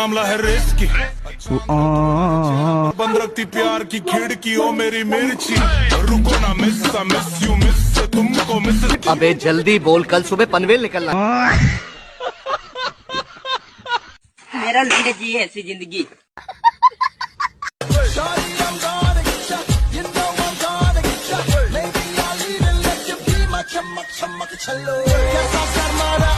मामला है रेस की, बंद रखती प्यार की खिड़की ओ मेरी मिर्ची, रुको ना मिस यू मिस से तुमको मिस। अबे जल्दी बोल, कल सुबह पनवेल निकलना। मेरा लंडे जी ऐसी जिंदगी। चलो